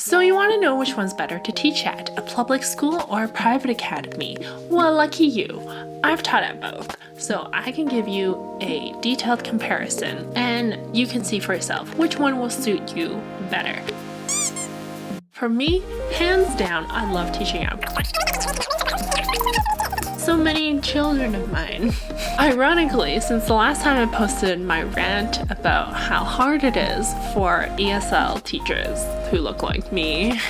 So you want to know which one's better to teach at, a public school or a private academy? Well, lucky you. I've taught at both, so I can give you a detailed comparison and you can see for yourself which one will suit you better. For me, hands down, I love teaching at so many children of mine. Ironically, since the last time I posted my rant about how hard it is for ESL teachers who look like me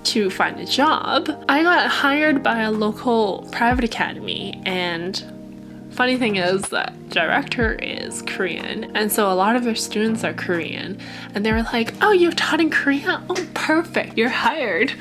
to find a job, I got hired by a local private academy, and funny thing is that director is Korean, and so a lot of their students are Korean, and they were like, oh, you taught in Korea? Oh, perfect, you're hired.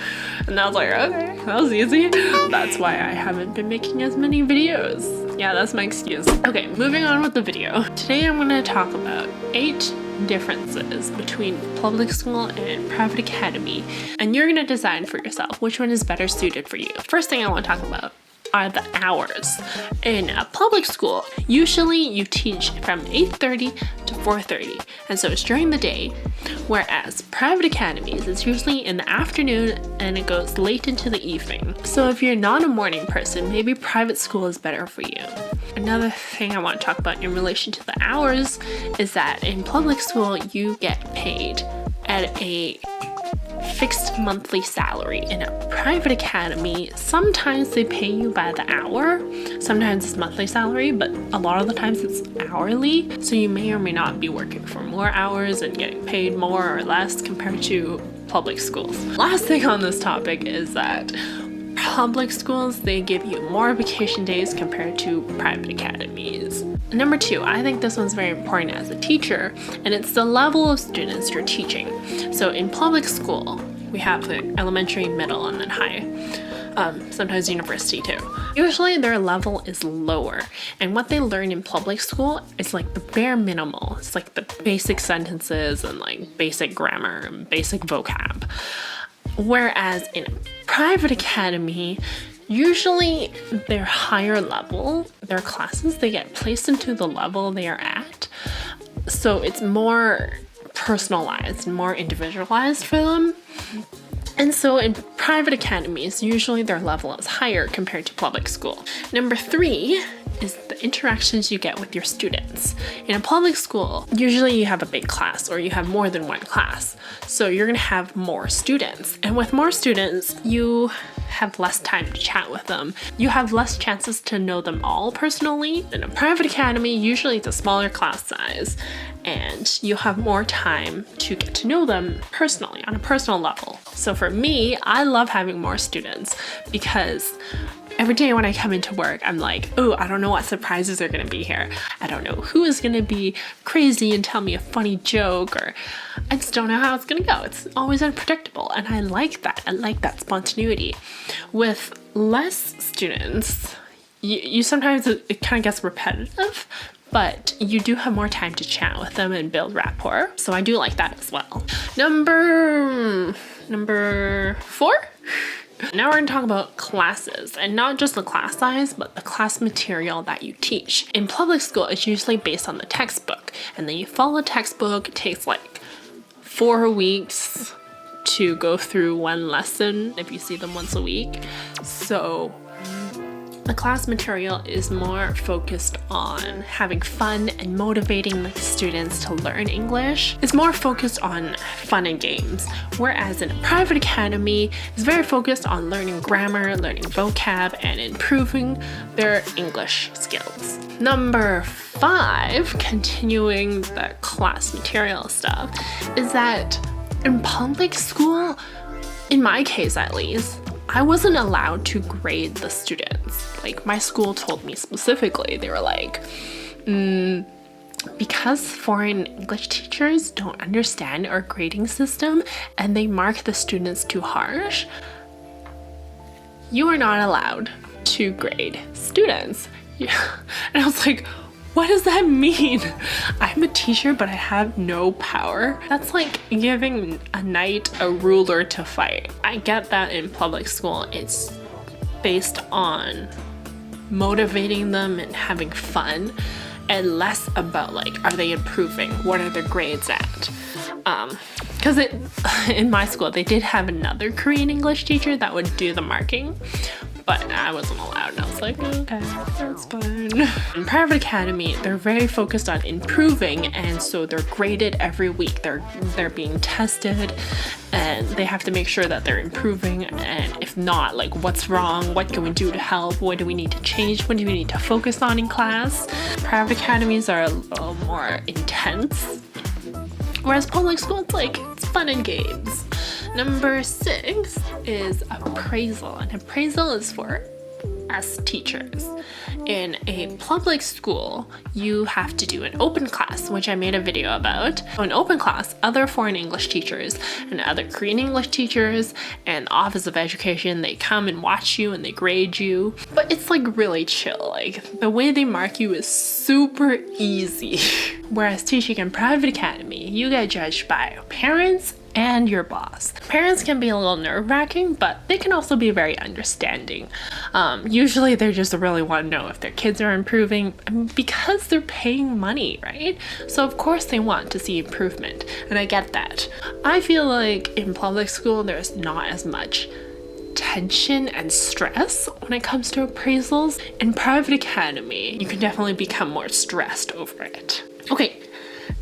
And I was like, okay, that was easy. That's why I haven't been making as many videos. Yeah, that's my excuse. Okay, moving on with the video. Today I'm going to talk about 8 differences between public school and private academy, and you're going to decide for yourself which one is better suited for you. First thing I want to talk about are the hours. In a public school, usually you teach from 8:30 to 4:30, and so it's during the day, whereas private academies is usually in the afternoon and it goes late into the evening. So if you're not a morning person, maybe private school is better for you. Another thing I want to talk about in relation to the hours is that in public school you get paid at a fixed monthly salary. In a private academy, sometimes they pay you by the hour, sometimes it's monthly salary, but a lot of the times it's hourly, so you may or may not be working for more hours and getting paid more or less compared to public schools. Last thing on this topic is that public schools, they give you more vacation days compared to private academies. Number 2, I think this one's very important as a teacher, and it's the level of students you're teaching. So in public school, we have the elementary, middle, and then high. Sometimes university too. Usually their level is lower, and what they learn in public school is like the bare minimal. It's like the basic sentences and like basic grammar and basic vocab. Whereas in a private academy, usually they're higher level, their classes, they get placed into the level they are at. So it's more personalized, more individualized for them. And so in private academies, usually their level is higher compared to public school. Number 3 is the interactions you get with your students. In a public school, usually you have a big class or you have more than one class. So you're gonna have more students. And with more students, you have less time to chat with them. You have less chances to know them all personally. In a private academy, usually it's a smaller class size, and you have more time to get to know them personally, on a personal level. So for me, I love having more students because every day when I come into work, I'm like, oh, I don't know what surprises are gonna be here. I don't know who is gonna be crazy and tell me a funny joke, or I just don't know how it's gonna go. It's always unpredictable, and I like that. I like that spontaneity. With less students, you sometimes it kind of gets repetitive, but you do have more time to chat with them and build rapport. So I do like that as well. Number 4? Now we're going to talk about classes, and not just the class size, but the class material that you teach. In public school, it's usually based on the textbook, and then you follow a textbook. It takes like 4 weeks to go through one lesson if you see them once a week. So the class material is more focused on having fun and motivating the students to learn English. It's more focused on fun and games, whereas in a private academy, it's very focused on learning grammar, learning vocab, and improving their English skills. Number 5, continuing the class material stuff, is that in public school, in my case at least, I wasn't allowed to grade the students. Like, my school told me specifically, they were like, because foreign English teachers don't understand our grading system and they mark the students too harsh, you are not allowed to grade students. Yeah. And I was like, what does that mean? I'm a teacher, but I have no power. That's like giving a knight a ruler to fight. I get that in public school, it's based on motivating them and having fun, and less about like, are they improving? What are their grades at? Because because in my school they did have another Korean English teacher that would do the marking, but I wasn't allowed, and I was like, okay, that's fine. In private academy, they're very focused on improving, and so they're graded every week. They're being tested, and they have to make sure that they're improving, and if not, like, what's wrong? What can we do to help? What do we need to change? What do we need to focus on in class? Private academies are a little more intense, whereas public school, it's fun and games. Number 6 is appraisal, and appraisal is for us teachers. In a public school, you have to do an open class, which I made a video about. So in open class, other foreign English teachers and other Korean English teachers and Office of Education, they come and watch you and they grade you. But it's really chill. The way they mark you is super easy. Whereas teaching in private academy, you get judged by parents and your boss. Parents can be a little nerve-wracking, but they can also be very understanding. Usually they just really want to know if their kids are improving because they're paying money, right? So of course they want to see improvement, and I get that. I feel like in public school there's not as much tension and stress when it comes to appraisals. In private academy, you can definitely become more stressed over it. Okay.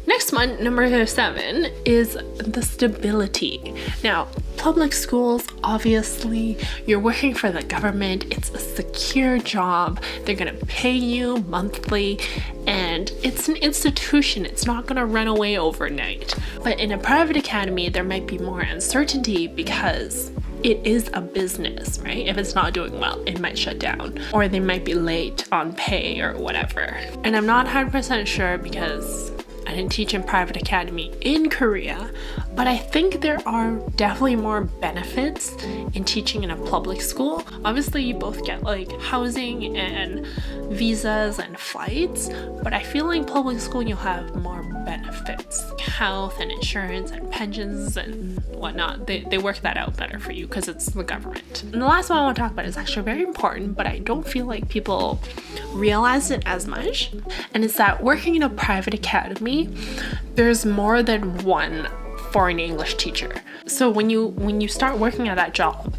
Next one, number 7, is the stability. Now, public schools, obviously, you're working for the government. It's a secure job. They're gonna pay you monthly, and it's an institution. It's not gonna run away overnight. But in a private academy, there might be more uncertainty because it is a business, right? If it's not doing well, it might shut down, or they might be late on pay or whatever. And I'm not 100% sure because I didn't teach in private academy in Korea, but I think there are definitely more benefits in teaching in a public school. Obviously, you both get housing and visas and flights, but I feel like public school you'll have more benefits. Health and insurance and pensions and whatnot, they work that out better for you because it's the government. And the last one I want to talk about is actually very important, but I don't feel like people realize it as much, and it's that working in a private academy, there's more than one foreign English teacher. So when you start working at that job,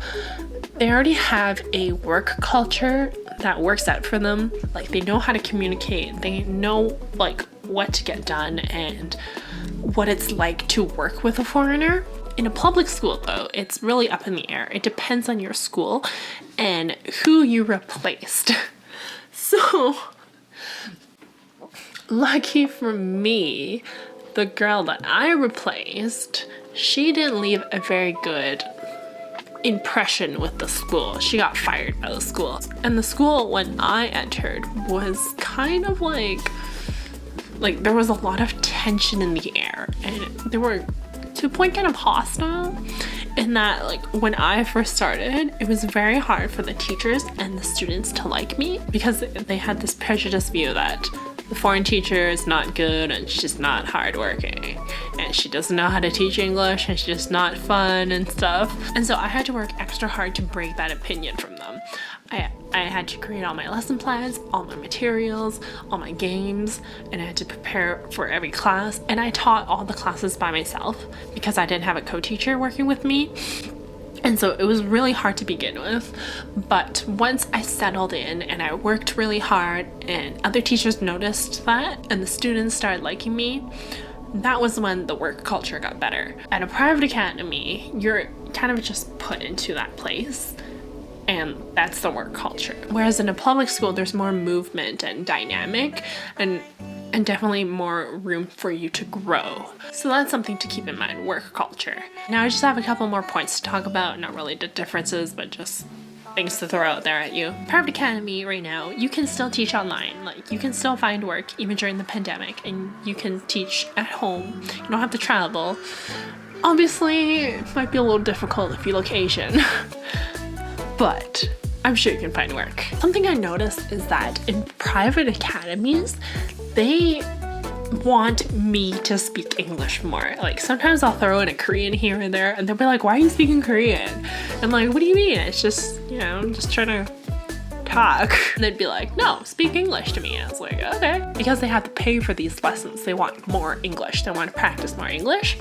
they already have a work culture that works out for them. They know how to communicate, they know what to get done and what it's like to work with a foreigner. In a public school though, it's really up in the air. It depends on your school and who you replaced. So lucky for me, the girl that I replaced, she didn't leave a very good impression with the school. She got fired by the school. And the school when I entered was kind of there was a lot of tension in the air, and they were to a point kind of hostile in that when I first started, it was very hard for the teachers and the students to like me because they had this prejudiced view that the foreign teacher is not good and she's not hardworking and she doesn't know how to teach English and she's just not fun and stuff. And so I had to work extra hard to break that opinion from them. I had to create all my lesson plans, all my materials, all my games, and I had to prepare for every class. And I taught all the classes by myself because I didn't have a co-teacher working with me. And so it was really hard to begin with, but once I settled in and I worked really hard and other teachers noticed that and the students started liking me, that was when the work culture got better. At a private academy, you're kind of just put into that place, and that's the work culture. Whereas in a public school, there's more movement and dynamic and definitely more room for you to grow. So that's something to keep in mind, work culture. Now I just have a couple more points to talk about, not really the differences, but just things to throw out there at you. Private academy right now, you can still teach online. You can still find work even during the pandemic, and you can teach at home. You don't have to travel. Obviously, it might be a little difficult if you look Asian, but I'm sure you can find work. Something I noticed is that in private academies, they want me to speak English more. Sometimes I'll throw in a Korean here and there and they'll be like, why are you speaking Korean? I'm like, what do you mean? It's just, I'm just trying to talk. And they'd be like, no, speak English to me. And I was like, okay. Because they have to pay for these lessons. They want more English. They want to practice more English.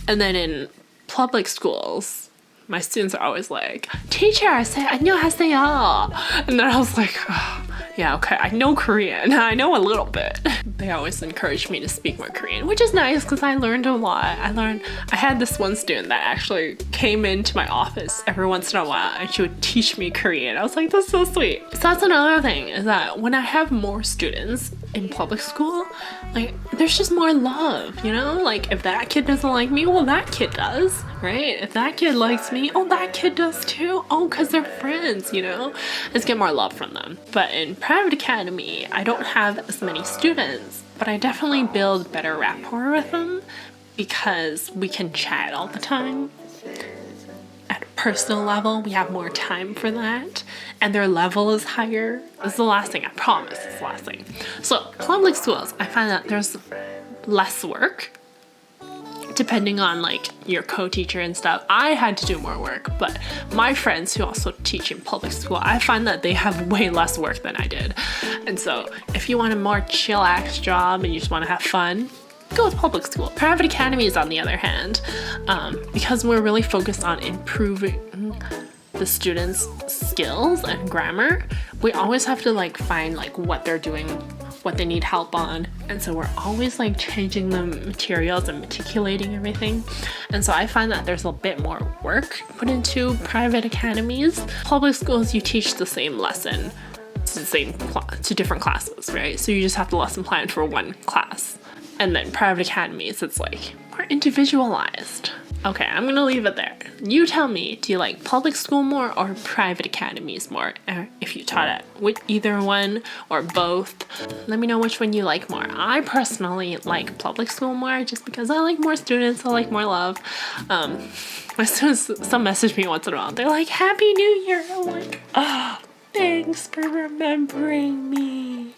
And then in public schools, my students are always like, teacher, say 안녕하세요. And then I was like, oh, yeah, okay, I know Korean. I know a little bit. They always encourage me to speak more Korean, which is nice because I learned a lot. I had this one student that actually came into my office every once in a while and she would teach me Korean. I was like, that's so sweet. So that's another thing, is that when I have more students in public school, like, there's just more love, you know? Like, if that kid doesn't like me, well, that kid does, right? If that kid likes me, oh, that kid does too. Oh, because they're friends, you know? Let's get more love from them. But in private academy, I don't have as many students, but I definitely build better rapport with them because we can chat all the time. At a personal level, we have more time for that, and their level is higher. This is the last thing, I promise, this is the last thing. So, public schools, I find that there's less work, depending on like your co-teacher and stuff. I had to do more work, but my friends who also teach in public school, I find that they have way less work than I did. And so, if you want a more chillax job and you just want to have fun, go with public school. Private academies, on the other hand, because we're really focused on improving the students' skills and grammar, we always have to like find like what they're doing, what they need help on, and so we're always like changing the materials and meticulating everything. And so I find that there's a bit more work put into private academies. Public schools, you teach the same lesson to different classes, right? So you just have to lesson plan for one class. And then private academies, it's like more individualized. Okay, I'm gonna leave it there. You tell me, do you like public school more or private academies more? If you taught at with either one or both, let me know which one you like more. I personally like public school more just because I like more students, I like more love. My students, some message me once in a while, they're like, Happy New Year! I'm like, oh, thanks for remembering me.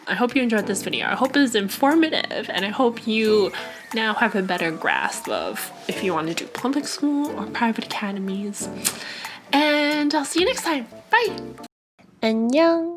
I hope you enjoyed this video. I hope it was informative, and I hope you now have a better grasp of if you want to do public school or private academies. And I'll see you next time. Bye! 안녕.